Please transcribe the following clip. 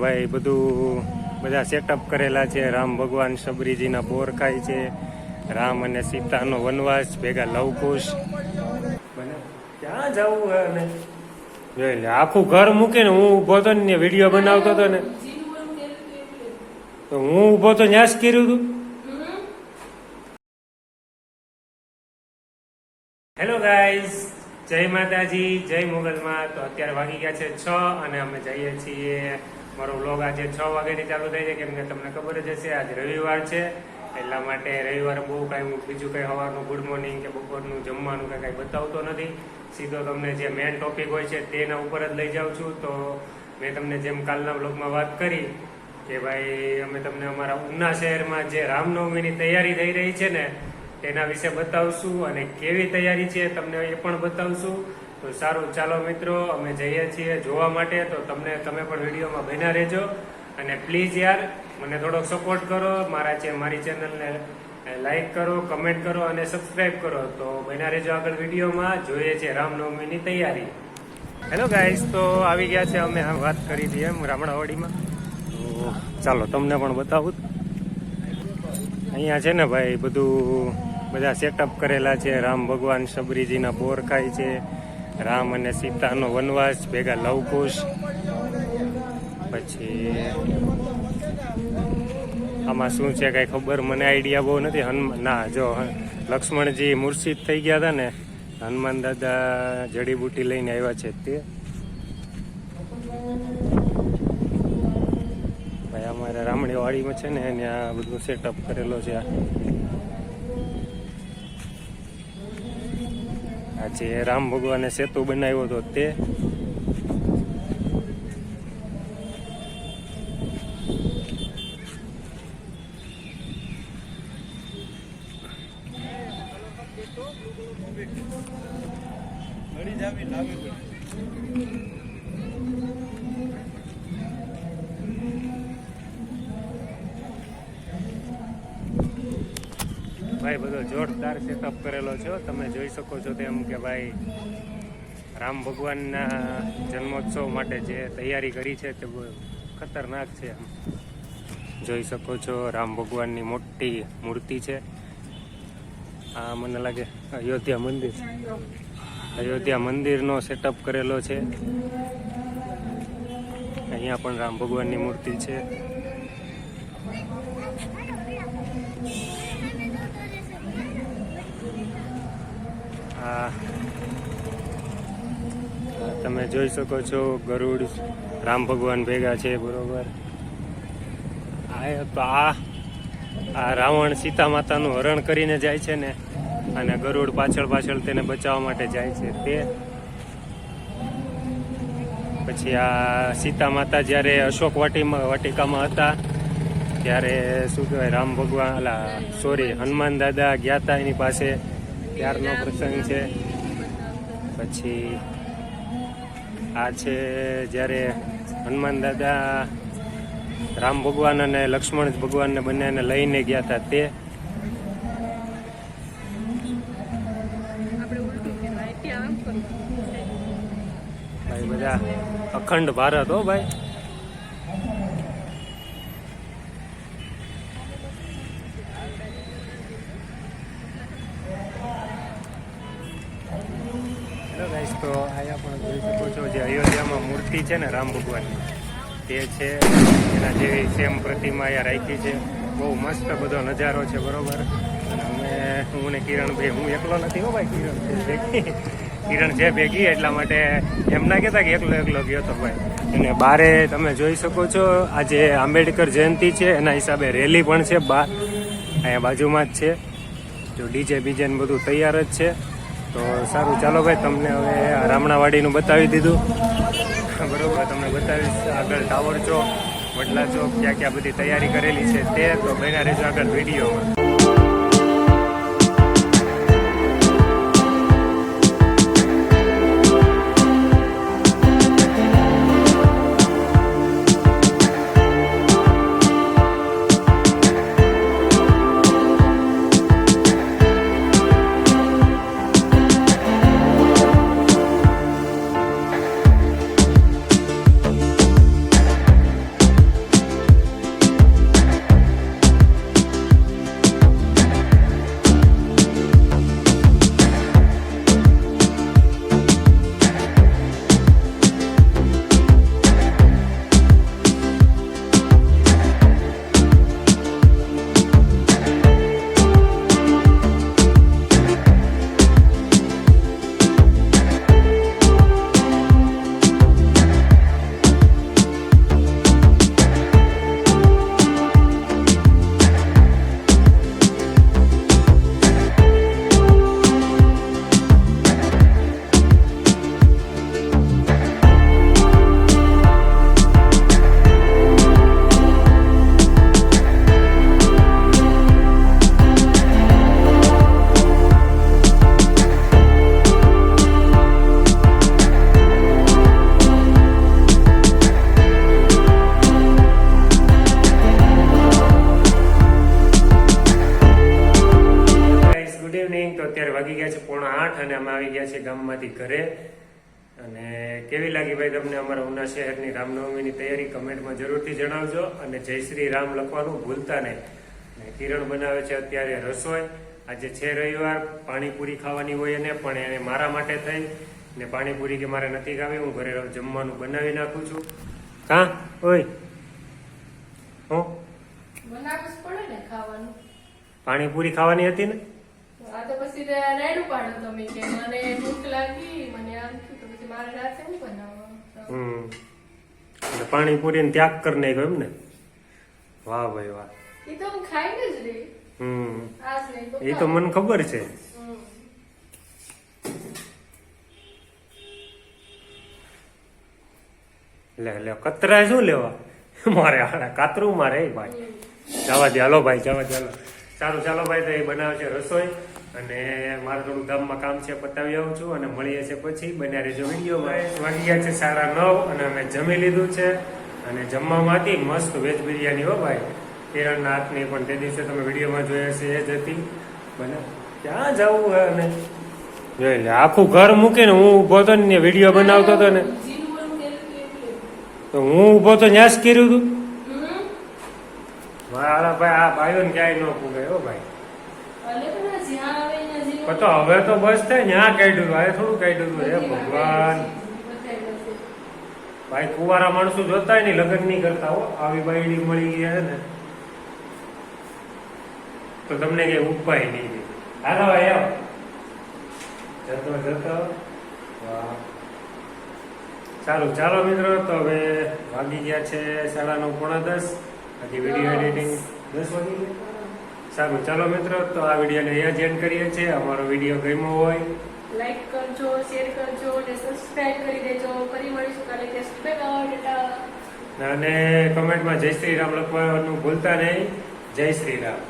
ભાઈ બધું બધા સેટઅપ કરેલા છે. રામ ભગવાન સબરીજીના બોર ખાય છે. રામ અને સીતાનો વનવાસ ભેગા લવકુશ. ક્યાં જવું હે ને જોઈ લે, આખું ઘર મૂકીને હું ઉભો હતો ને વિડીયો બનાવતો હતો ને, તો હું ઉભો તો ન્યાસ કર્યું હતું. હેલો ગાઈઝ, જય માતાજી, જય મોગલમાં. તો અત્યારે વાગી ગયા છે 6 અને અમે જઈએ છીએ. મારો વ્લોગ આજે 6 વાગ્યાથી ચાલુ થાય છે, કેમ કે તમને ખબર જ હશે આજ રવિવાર છે, એટલા માટે રવિવારે બહુ કાંઈ બીજું કંઈ સવારનું ગુડ મોર્નિંગ કે બપોરનું જમવાનું કે કાંઈ બતાવતો નથી. સીધો તમને જે મેઇન ટોપિક હોય છે તેના ઉપર જ લઈ જાઉં છું. તો મેં તમને જેમ કાલના વ્લોગમાં વાત કરી કે ભાઈ અમે તમને અમારા ઉના શહેરમાં જે રામનવમીની તૈયારી થઈ રહી છે ને તેના વિશે બતાવશું, અને કેવી તૈયારી છે તમને એ પણ બતાવશું. તો સારું, ચાલો મિત્રો, અમે જઈએ છીએ જોવા માટે. તો તમે પણ વિડીયોમાં બન્યા રહેજો, અને પ્લીઝ યાર મને થોડોક સપોર્ટ કરો. મારી ચેનલને લાઈક કરો, કમેન્ટ કરો અને સબસ્ક્રાઈબ કરો. તો બન્યા રહેજો આગળ વિડીયોમાં. જોઈએ છે રામનવમીની તૈયારી. હેલો ગાઈસ, તો આવી ગયા છે અમે વાત કરી હતી એમ રામણાવાડીમાં. તો ચાલો તમને પણ બતાવું. અહીંયા છે ને ભાઈ બધું બધા સેટઅપ કરેલા છે. રામ ભગવાન સબરીજીના બોર ખાય છે. રામ અને સીતાનો વનવાસ ભેગા લવકુશ. પછી આમાં શું છે કઈ ખબર મને આઈડિયા બહુ નથી. ના જો લક્ષ્મણજી મૂર્છિત થઈ ગયા હતા ને, હનુમાન દાદા જડીબુટી લઈને આવ્યા છે તે. ભાઈ અમારે રામણી વાડીમાં છે ને ત્યાં બધું સેટઅપ કરેલો છે. આજે રામ ભગવાને સેતુ બનાવ્યો હતો તે. ભાઈ બધો જોરદાર સેટઅપ કરેલો છે. તમે જોઈ શકો છો તેમ કે ભાઈ રામ ભગવાનના જન્મોત્સવ માટે જે તૈયારી કરી છે તે બહુ ખતરનાક છે. જોઈ શકો છો રામ ભગવાનની મોટી મૂર્તિ છે. આ મને લાગે અયોધ્યા મંદિરનો સેટઅપ કરેલો છે. અહીંયા પણ રામ ભગવાનની મૂર્તિ છે. તમે જોઈ શકો છો ગરુડ રામ ભગવાન ભેગા છે, બરોબર. તો આ રાવણ સીતા માતાનું હરણ કરીને જાય છે ને, અને ગરુડ પાછળ તેને બચાવવા માટે જાય છે તે. પછી આ સીતા માતા જ્યારે અશોક વાટિકામાં હતા ત્યારે શું કહેવાય રામ ભગવાન હનુમાન દાદા ગયા હતા એની પાસે, ત્યારનો પ્રસંગ છે. પછી આ છે જ્યારે હનુમાન દાદા રામ ભગવાન અને લક્ષ્મણ ભગવાનને બંનેને લઈને ગયા હતા તે. ભાઈ બધા અખંડ ભારત હો ભાઈ. તો અહીંયા પણ જોઈ શકો છો જે અયોધ્યામાં મૂર્તિ છે ને રામ ભગવાનની તે છે, એના જેવી સેમ પ્રતિમા અહીંયા રાખી છે. બહુ મસ્ત બધો નજારો છે, બરોબર. અને હું ને કિરણભાઈ, હું એકલો નથી હો ભાઈ, કિરણ છે ભેગી, એટલા માટે એમ ના કહેતા કે એકલો ગયો હતો ભાઈ. અને બારે તમે જોઈ શકો છો આજે આંબેડકર જયંતિ છે, એના હિસાબે રેલી પણ છે બહાર, અહીંયા બાજુમાં જ છે. જો ડીજે બીજે ને બધું તૈયાર જ છે. તો સારું, ચાલો ભાઈ, તમને હવે રામણાવાડીનું બતાવી દીધું, બરોબર. તમને બતાવીશ આગળ ટાવર ચોક, વડલા ચોક, ક્યાં ક્યાં બધી તૈયારી કરેલી છે તે. તો બન્યા રહેજો આગળ વિડીયોમાં. 8 અને અમે આવી ગયા છીએ ગામમાંથી ઘરે. અને કેવી લાગી ભાઈ તમને અમારા ઉના શહેરની રામનવમીની તૈયારી કમેન્ટમાં જરૂરથી જણાવજો. અને જય શ્રી રામ લખવાનું ભૂલતા નહીં. અને કિરણ બનાવે છે અત્યારે રસોઈ. આજે છે રવિવાર, પાણીપુરી ખાવાની હોય એને, પણ એને મારા માટે થઈ ને પાણીપુરી કે મારે નથી ખાવી, હું ઘરે જમવાનું બનાવી નાખું છું. હા ઓય હું બનાવવું જ પડે ને ખાવાનું. પાણીપુરી ખાવાની હતી ને, આ તો પછી રેડું પાડો તમે કે મને ભૂખ લાગી, મને આમ થયું, તો પછી મારે રાતે શું બનાવવાનું? એટલે પાણીપુરી ત્યાગ કરી નાખ્યો એમ ને? વાહ ભાઈ વાહ. એ તો હું ખાઈને જ રહી. આજ નહીં તો એ તો મને ખબર છે. લે કતરાય શું લેવા મારે કાતરું મારે ભાઈ. જવા દે, હાલો ભાઈ જવા દે, હાલો. સારું ચાલો ભાઈ, તો એ બનાવે છે રસોઈ અને મારે થોડું ગામમાં કામ છે, પતાવી આવું છું અને મળીએ છે પછી. બન્યા રહેજો વિડીયોમાં. વાગી ગયા છે 9:30 અને અમે જમી લીધું છે. અને જમવામાં હતી મસ્ત વેજ બિરયાની હો ભાઈ, કિરણના હાથની. પણ તે દિવસે તમે વિડીયોમાં જોયા છે એ જ હતી. બને ક્યાં જવું હે? અને જોઈ લે આખું ઘર મૂકીને હું ઊભો હતો ને વિડીયો બનાવતો હતો ને, તો હું ઊભો તો ન્યાસ કર્યું હતું. મારા ભાઈ આ ભાઈઓ ને ક્યાંય ન પૂગે હો ભાઈ. તો હવે તો બસ થાય ન્યા કાઢ્યું, હવે થોડું કાઢ્યું હતું. હે ભગવાન ભાઈ, કુવારા માણસો જોતા નહીં, લગ્ન નહીં કરતા હો. આવી બાયડી મળી ગઈ છે ને તો તમને કઈ ઉપાય નહીં. હાલો ભાઈ આવો. જતો વાહ. સારું ચાલો મિત્રો, તો હવે વાગી ગયા છે 9:30 પોણા 10. હજી વિડીયો એડિટિંગ 10 વાગી ગયા. સારું ચાલો મિત્રો, તો આ વિડીયોને અહીંયા જ એન્ડ કરીએ છીએ. અમારો વિડીયો ગમ્યો હોય લાઈક કરજો, શેર કરજો અને સબસ્ક્રાઇબ કરી દેજો. ફરી મળીશું કાલે. અને કમેન્ટમાં જય શ્રી રામ લખવાનું ભૂલતા નહીં. જય શ્રી રામ.